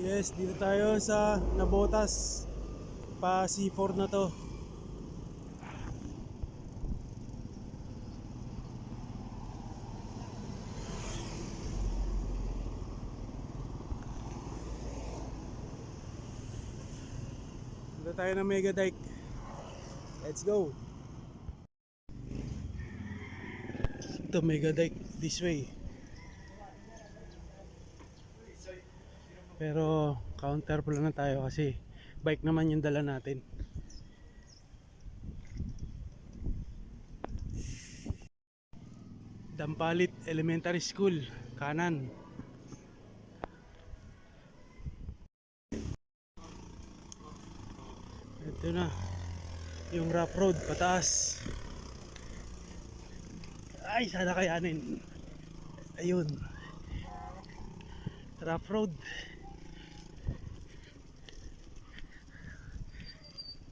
Yes, dito tayo sa Nabotas. Pa C4 na to. Dito tayo ng Mega Dike. Let's go. Ito Mega Dike this way. Pero counter pala na tayo kasi bike naman yung dala natin. Dampalit Elementary School, kanan. Ito na yung rough road pataas. Ay, sana kayanin. Ayun, rough road.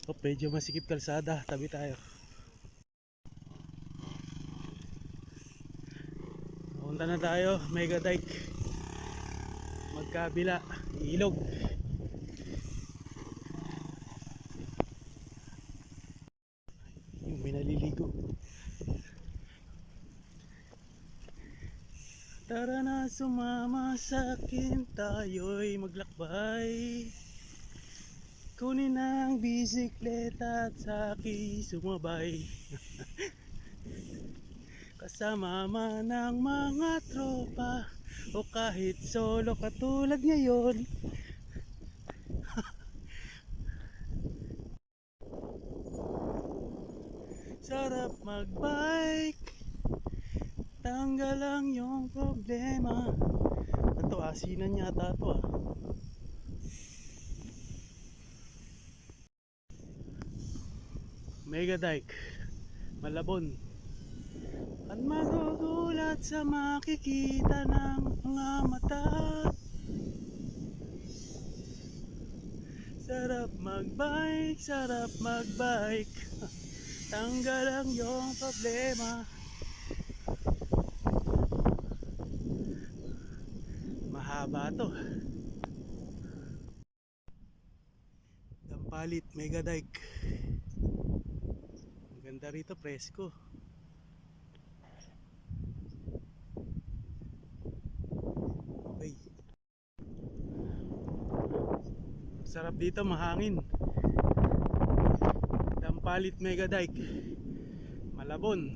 Oh, medyo masikip kalsada, tabi tayo. Punta na tayo, Mega Dike. Magkabila, ilog. Yung may naliligo. Tara na sumama sa akin, tayo'y maglakbay. Kunin ang bisikleta at saki sumabay. Kasama man ang mga tropa o kahit solo katulad ngayon. Sarap magbike, tanggal ang iyong problema. Ito asinan yata ito ah. Mega Dike, Malabon. At magugulat sa makikita ng mga mata. Sarap magbike, sarap magbike. Tanggal ang iyong problema. Mahaba to. Dampalit Mega Dike. Maganda rito, presko. Okay. Sarap dito, mahangin. Dampalit Mega Dike, Malabon.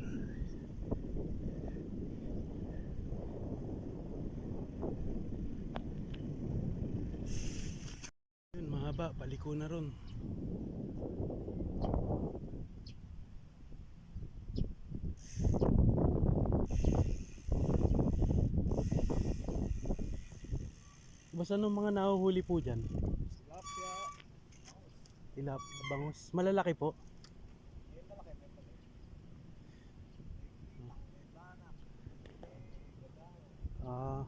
Yun, mahaba, paliko na ron. Basta nung mga nahuhuli po dyan? Tilapia. Bangus. Malalaki po? May malaki, may malaki. May banak. Ah.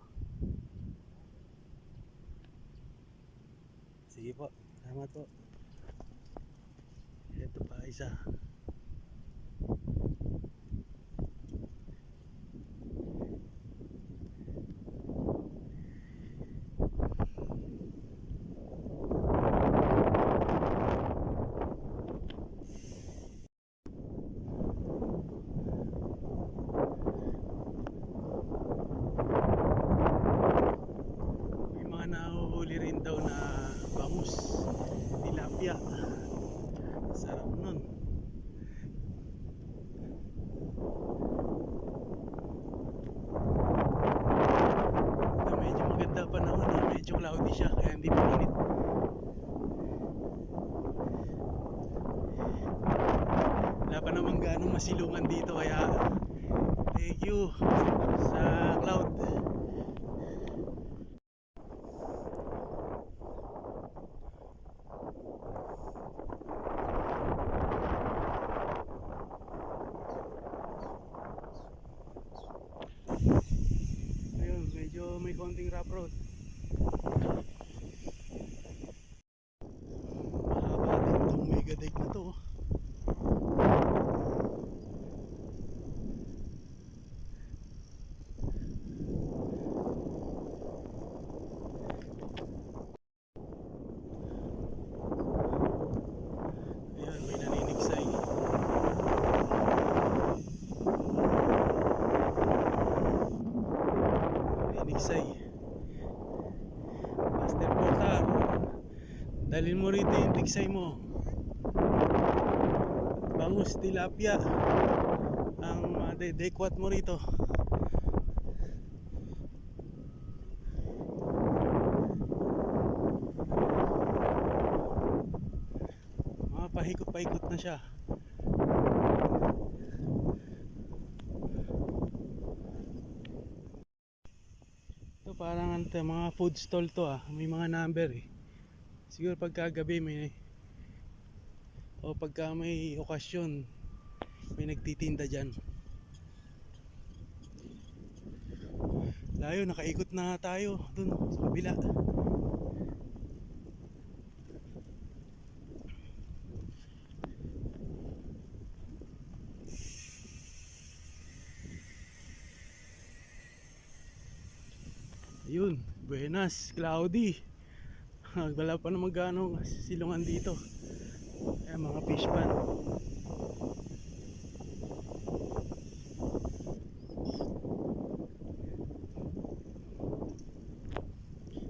Sige po. Salamat po. Ito pa isa. May mga nahuhuli rin daw na bangus, tilapia. Sarap nun. Ito medyo maganda panahon eh. Medyo cloudy siya kaya hindi mainit. Wala pa naman ganong masilungan dito kaya thank you sa cloud. Ayun, medyo may konting rough road. Mahaba din itong Mega Dike na to. Tiksay. Master Porter, dalhin mo rito yung tiksay mo. Bangus, tilapia ang dekwat mo rito. Mga paikot-paikot na siya. Ito parang mga food stall to may mga number siguro pagkagabi o pagka may okasyon may nagtitinda dyan. Layo, nakaikot na tayo dun sa kabila. Ayun, buenas, cloudy. Wala pa naman gano'ng silungan dito. Ayan, mga fish pan.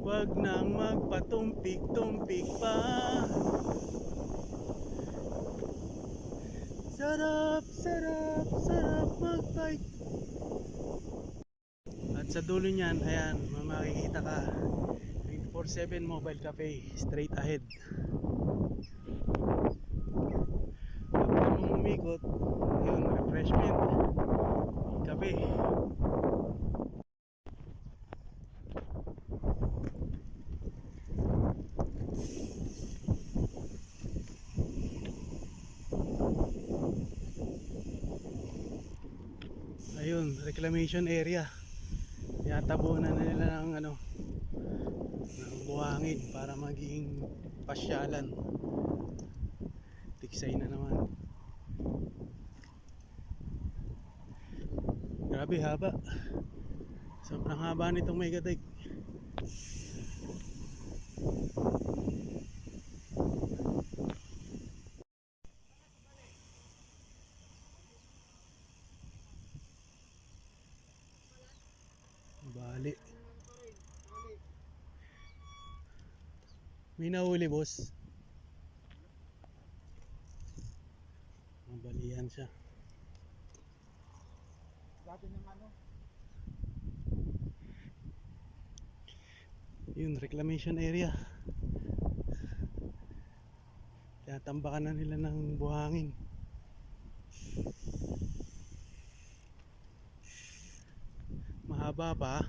Wag nang magpatumpik-tumpik pa. Sarap, sarap, sarap mag-bike. At sa dulo niyan, ayan, makikita ka 24/7 mobile cafe straight ahead. Pag mo umikot, yun, refreshment, kape. Ayun, reclamation area. Tinatabunan na nila ng ng buhangin para maging pasyalan. Tiksay na naman. Grabe haba. Sobrang haba nitong Megadike. Bali. May nahuli, boss. Mabalian siya. Dati ng ano? Yun, reclamation area. Tinatambakan na nila ng buhangin. Mahaba pa.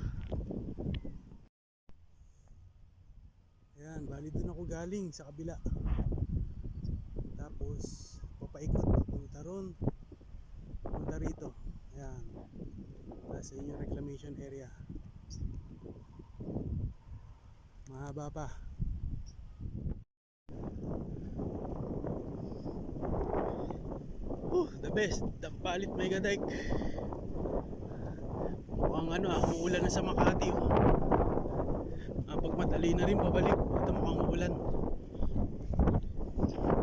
Ayan, bali dun ako galing sa kabila. Tapos papaikot papunta ron, papunta rito. Ayan, nasa inyo reclamation area. Mahaba pa. The best, Dampalit Megadike. Mukhang umuulan na sa Makati. Pag madali na rin pabalik, ito mukhang uulan.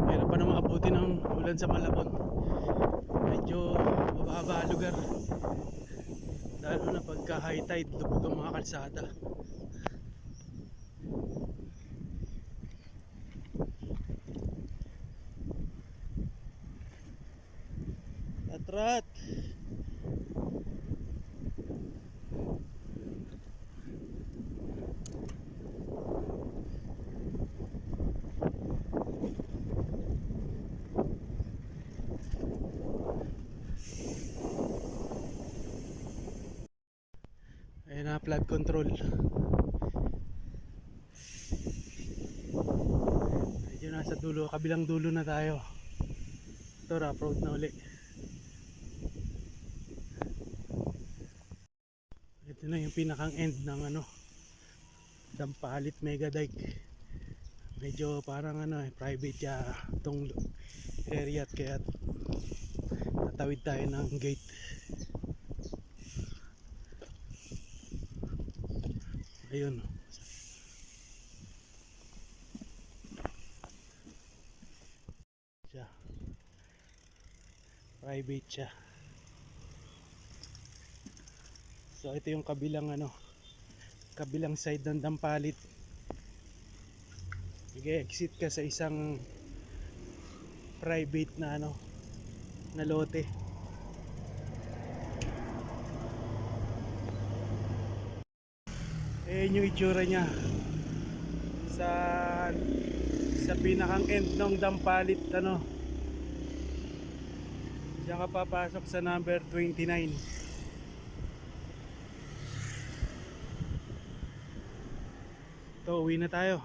Meron pa naman abutin ng ulan sa Malabon. Medyo mababa lugar. Lalo na pagka high tide, lubog ang mga kalsada. Atrat. Ayan na, flood control. Medyo nasa dulo, kabilang dulo na tayo. Ito, rough road na uli. Ito na yung pinakang end ng Dampalit Megadike. Medyo parang private tong area at kaya tatawid tayo ng gate. Ayun. Siya. Private siya. So ito yung kabilang kabilang side ng Dampalit. Nag-exit ka sa isang private na ano, na lote. Ayan yung itsura niya sa pinakang end ng Dampalit, ano. Diyan ka papasok sa number 29. Ito, uwi na tayo.